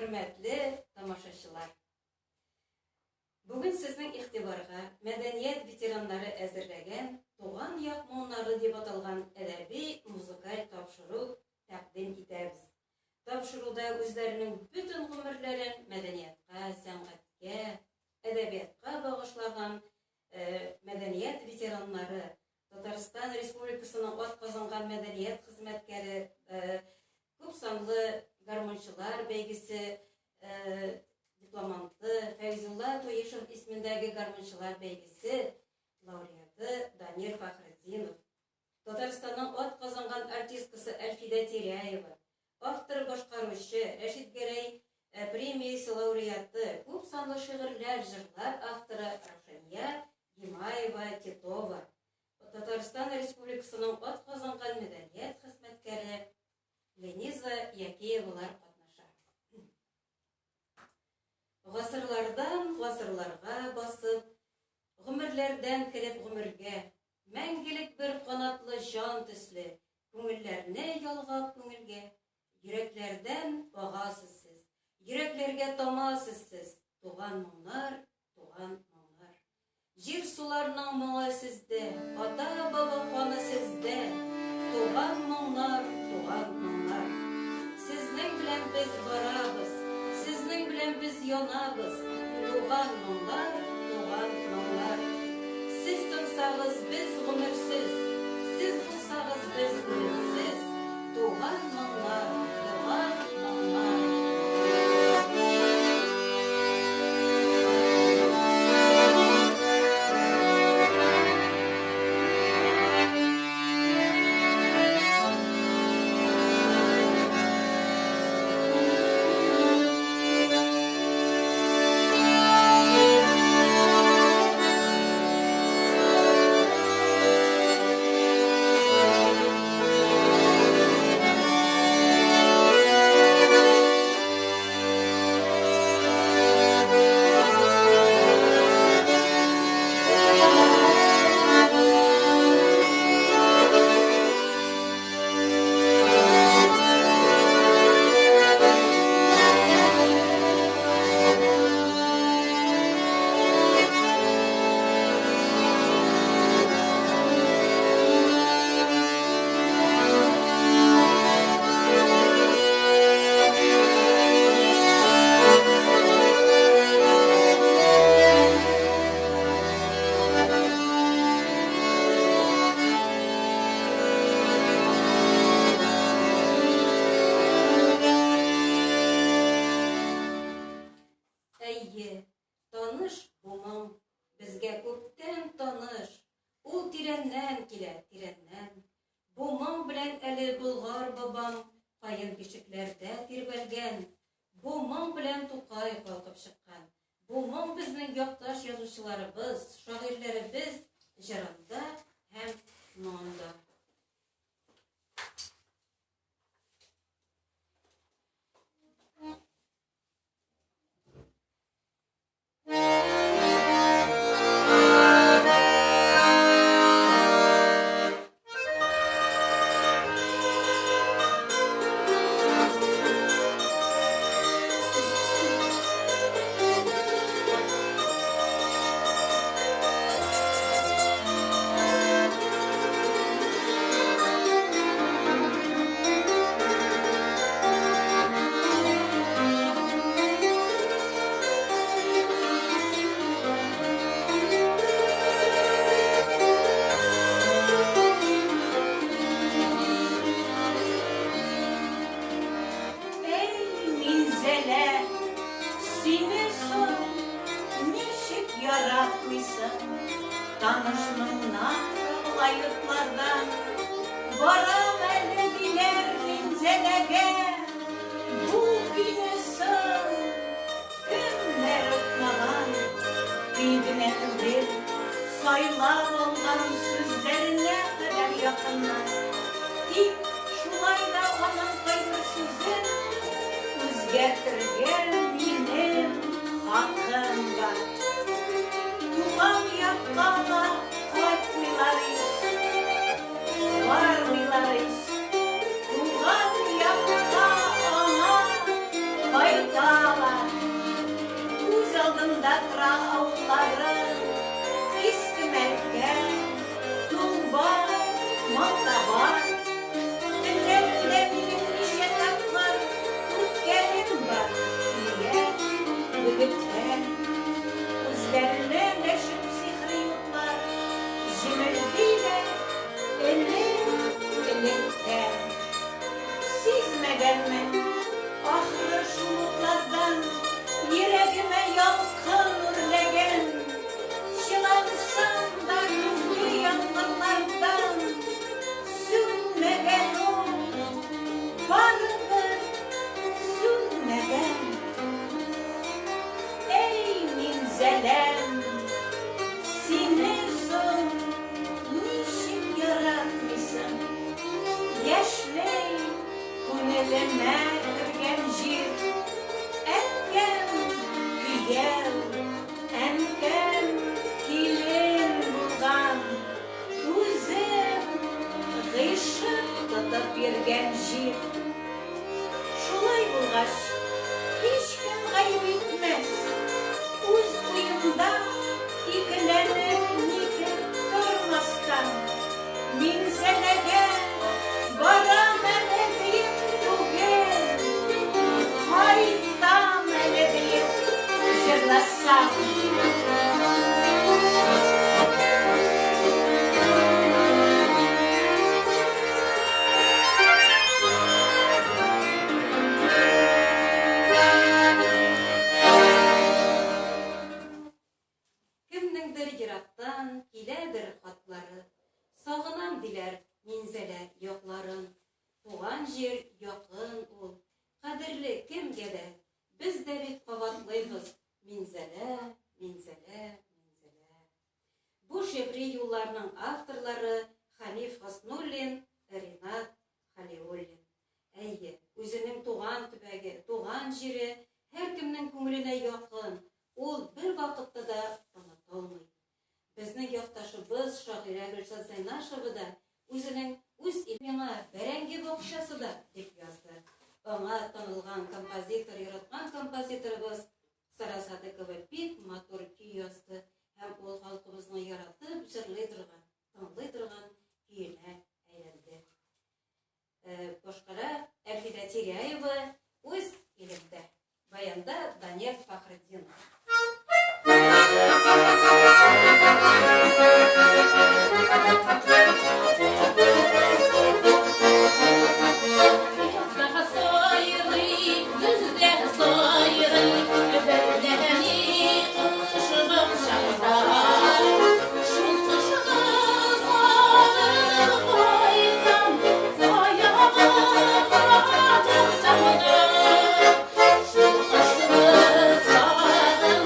hürmetli tamaşaçılar. Bugün sizin ihtibарға мәдәният ветераннары әзірләгән «Туган як моңнары» дип аталган әдәби музыкаль тапшыру тәкъдим итәбез. Тапшыруда үзләренең бүтән гомерләрен мәдәниятка, сәнгатькә, әдәбиятка багышлаган мәдәният ветераннары, Татарстан Республикасының атказанган мәдәният хезмәткәре, күп санлы гармончылар бәйгесе дипломанты Фәйзулла Туешев исемендәге гармончылар бәйгесе лауреаты Данир Фахретдинов, Татарстанның атказанган артисткасы Әлфидә Тирәева, автор башкаручы Рәшит Гәрәй премиясе лауреаты, күп санлы шигырьләр, җырлар авторы Рашания Гимаева Титова, Татарстан Республикасының атказанган мәдәният хезмәткәре Лениза Якиевалар катнаша. Гасырлардан гасырларга басып, гомерләрдән кереп гомергә, мәңгелек бер канатлы җан төсле, күңелләрне ялгап күңелгә, йөрәкләрдән багасыз сез, йөрәкләргә тамасыз сез, туган моңнар, туган моңнар. Җир суларның моңы сездә, ата-баба каны сездә, туган моңнар, туган моңнар. Сезнең белән без барабыз, сезнең белән біз янабыз, туган моңнар, туган моңнар. Сез тынсагыз без гомерсез, сез булсагыз без үлемсез, туган моңнар, туган моңнар. Таныш бумам, безгә күптән таныш, ул тирәннән килә, тирәннән. Бумам белән әле Болгар бабам кайын бишекләрдә тирбәлгән. Бумам белән Тукай калкып чыккан. Бумам безнең якташ язучыларыбыз, шагыйрьләребез җырында һәм моңда. Tanışmından layıklardan varam eli diler minzelege. Bu günüsün günler ötmadan Bidine kıldır sayılar olan sözlerine kadar yakınlar. Dik şulayda onun kaydı sözün özgertirgen benim hakkım var. Tuhan yakala kalpmilaris, varmilaris. Tuhan yakala ana kayda тора аулларын, истемәткән, тулбар, малтабар. Төннәрендә минем ничә тапкыр үткәнем бар, яшь егеткән. Үзләренә дәшеп сихри юклар, җимердиләр элек-электән. Сизмәгәнмен, ахры шул утлардан йөрәгемә ялкын үрләгән. Җылансам да көзге яңгырлардан сүнмәгән ул, барыбер сүнмәгән. Эй, минзәләм, сине соң ничек яратмыйсың? Яшьләй күңелемә кергән җир, әткәм кияү, әнкәм килен булган, үзем гыйшык тотып йөргән җир. Шулай булгач, һичкем гаеп итмәс, үз уемда икеләнеп нидер тормастан. Минзәләгә барам әле дип түгел, кайтам әле дип җырласам. Кемнеңдер ерактан киләдер хатлары, сагынам диләр минзәлә якларын. Туган җир якын ул, кадерле кемгә без дә бит кабатлыйбыз минзәлә, минзәлә, минзәлә. Бу шигъри юлларның авторлары Хәниф Хоснуллин, Ринат Халиуллин. Әйе, үзенең туган төбәге, туган җире һәркемнең күңеленә якын. Ул бер вакытта да онытылмый. Безнең якташыбыз шагыйрә Гөлшат Зайнашева да үзенең үз илмиңа бәрәңге бакчасы да дип язды. Аңа танылган композитор, яраткан композиторыбыз Сара Садыкова бик матур көй язды һәм ул халкыбызны яратып җырлый торган, тыңлый торган көенә әйләнде. Башкара Әлфидә Тиряева үз илендә. Баянда Данияр Фахретдинов. Şul kışlı sağır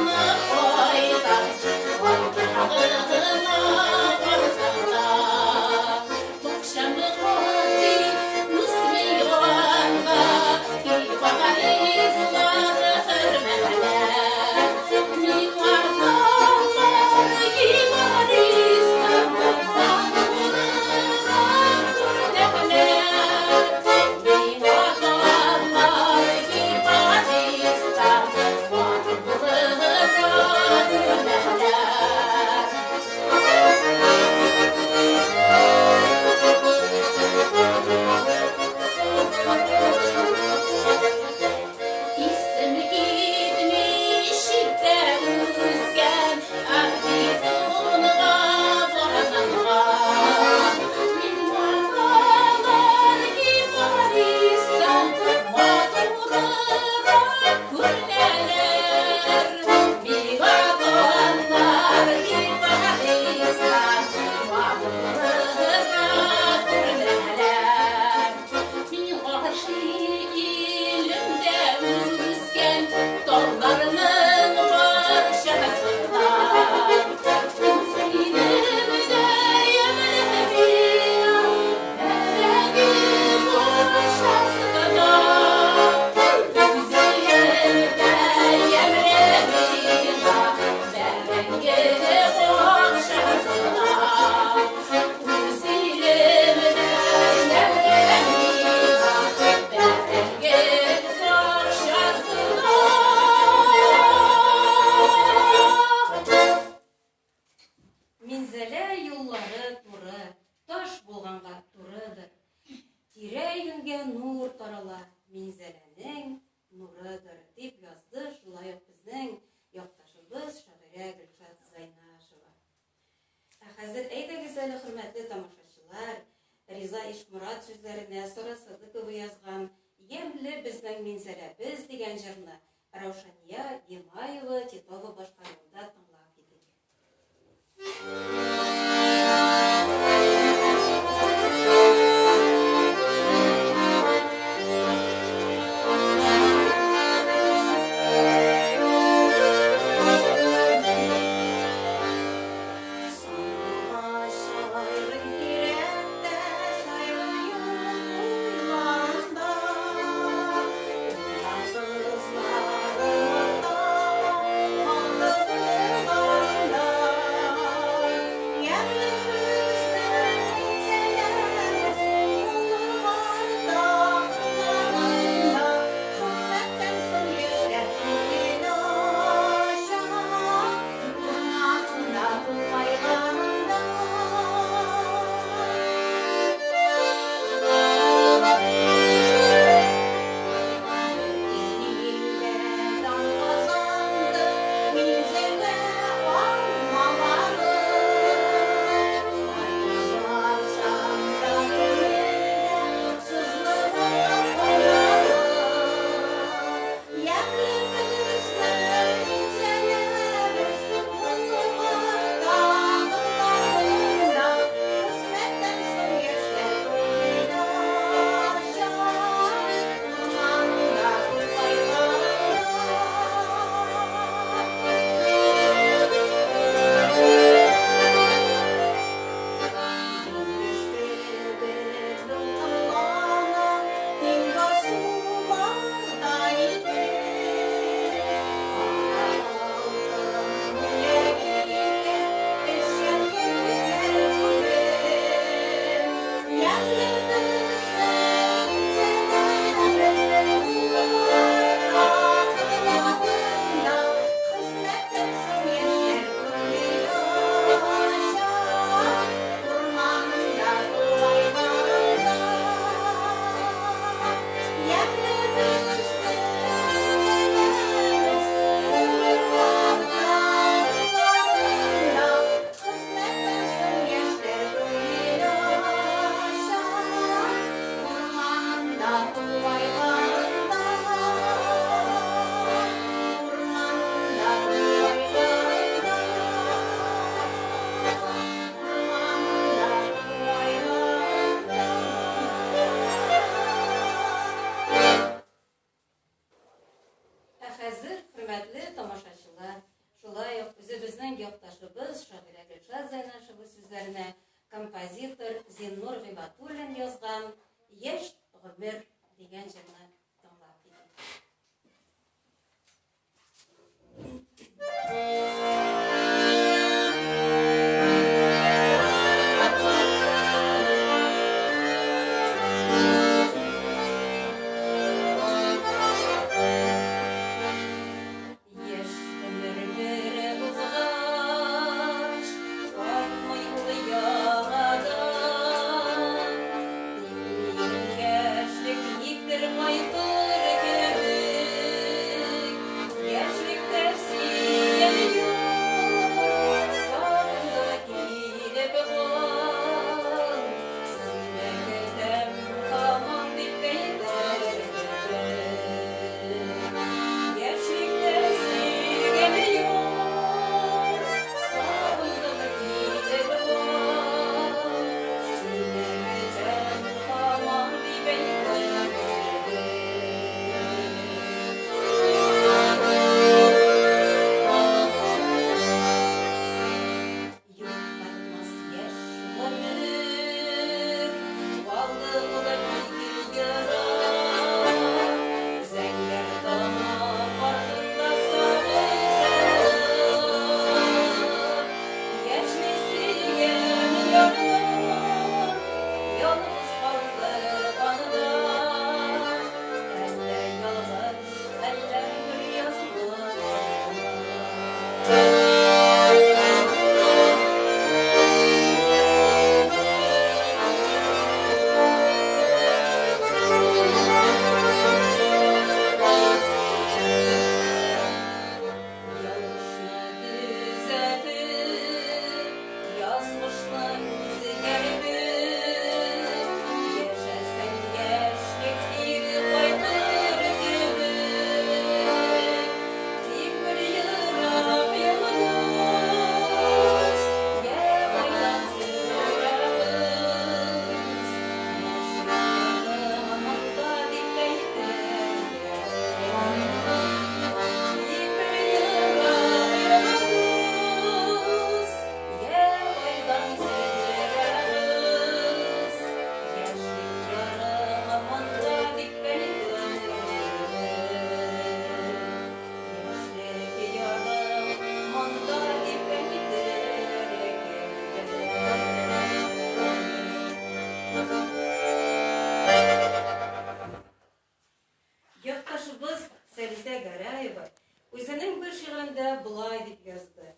Раушания Гимаева Титова башкаруында тыңлап идек. Хәзер, хөрмәтле тамашачылар, шулай ук үзебезнең якташыбыз шагыйрә Гөлшат Зәйнәшева сүзләренә композитор Зиннур Гыйбатуллин язган «Яшь гомер» дигән җырны тыңлап идек. Яшьлек иктер майда Тиряева үзенең бер шигырендә булай дип язды.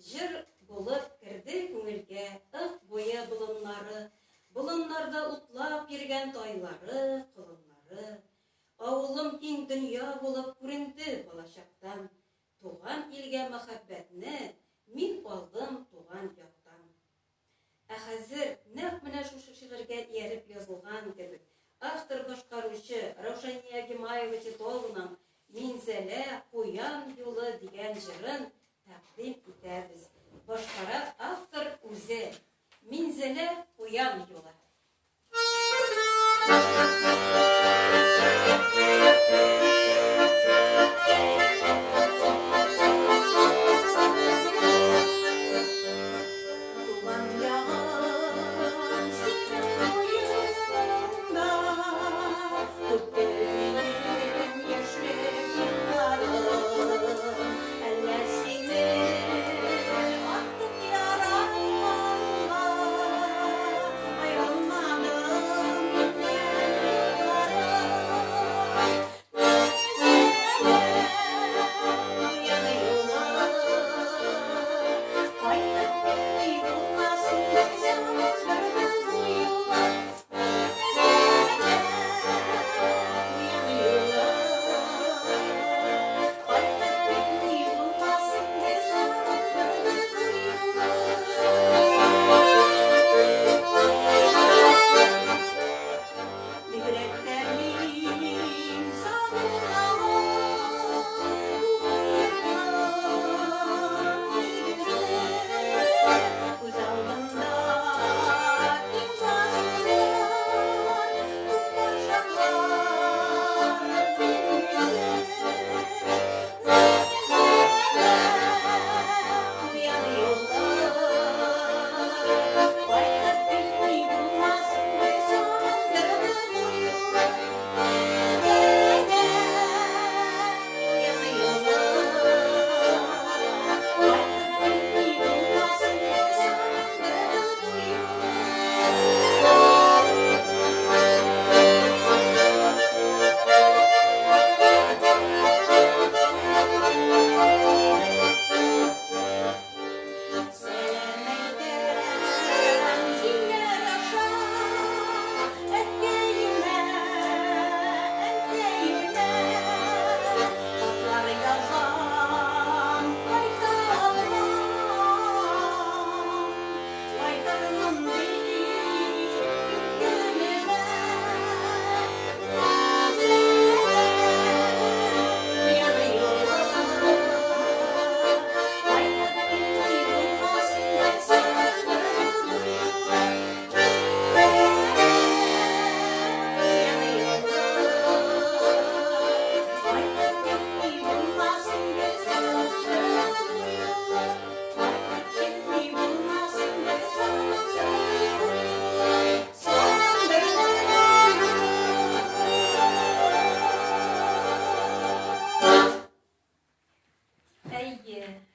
Җыр булып керде күңелгә, ых буе болыннары, болыннарда утлап йөргән тайлары, кылыннары. Авылым киң дөнья булып күренде балачактан. Туган илгә мәхәббәтне мин алдым туган яктан. Ә хәзер нәкъ менә шушы шигырьгә ияреп язылган кебек, автор башкаручы Раушания Гимаева Титованың «Минзәлә куян юлы» дигән җырын тәкъдим итәбез. Башкара автор үзе. «Минзәлә куян юлы».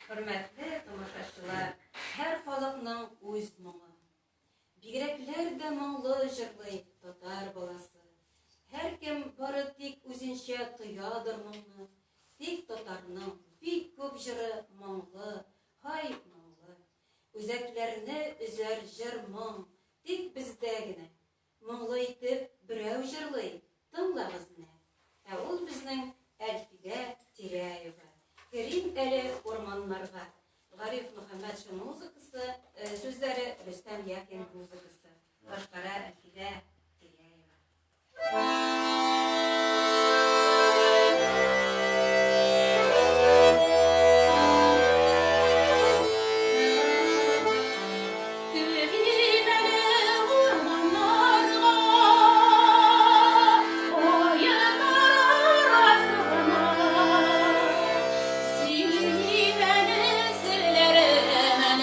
Хөрмәтле тамашачылар, һәр халыкның үз моңы. Бигрәкләр дә моңлы җырлый татар баласы. Һәр кем бары тик үзенчә тоядыр моңны. Тик татарның бик күп җыры моңлы, һай моңлы. Үзәкләрне үзәр җыр моң, тик бездә генә. Моңлы итеп берәү җырлый, тыңлагыз менә. Ә ул безнең Әлфидә Тиряева. Керим әле урманнарга. Гариф Мөхәммәтшин музыкасы, сүзләре Рөстәм Якин музыкасы. Башкара Әлфидә Тиряева. Seni ben esirlerim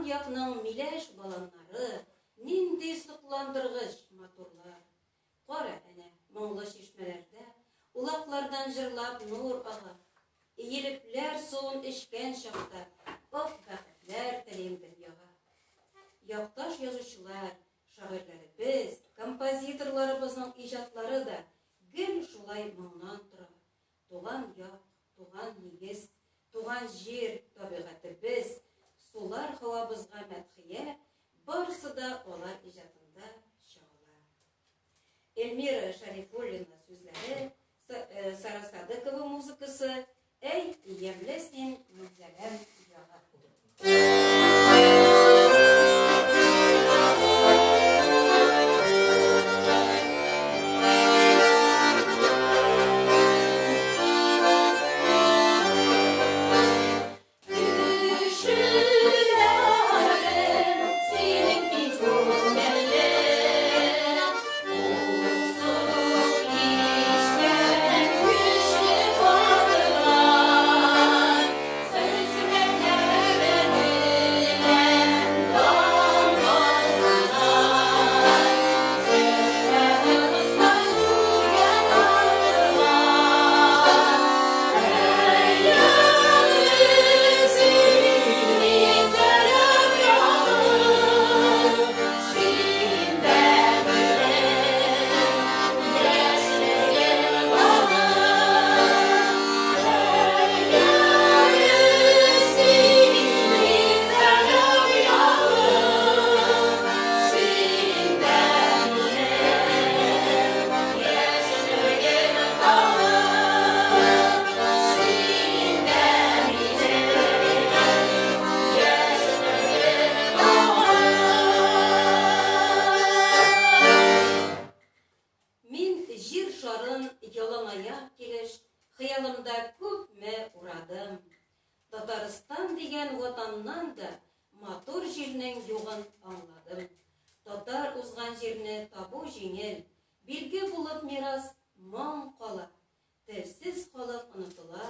якның миләш баланнары, нинди сокландыргыч матурлар. Кара әнә, моңлы чишмәләрдә, улаклардан җырлап нур ага. Иелепләр суын эчкән чакта, ак бәхетләр телим дөньяга. Якташ язучылар, шагыйрьләребез, композиторларыбызның иҗатлары да гел шулай моңнан тора. Туган як, туган нигез, туган җир, табигатыбыз, сулар һавабызга мәдхия, барысы да алар иҗатында чагыла. Эльмира Шарифуллина сүзләре, Сара Садыкова музыкасы, әй, ямле син мүзәләм яга. Хыялымда күпме урадым. Татарстан дигән ватаннан да матур җирнең югын аңладым. Татар узган җирне табу җиңел, билге булып мирас моң кала. Телсез халык онытыла,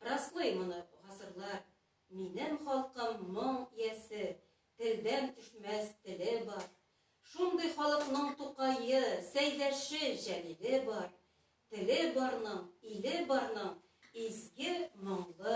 раслый моны гасырлар. Минем халкым моң иясе, телдән төшмәс теле бар. Шундый халыкның Тукайы, Сәйдәше, Җәлиле бар. Теле барның, иле барның, изге моңлы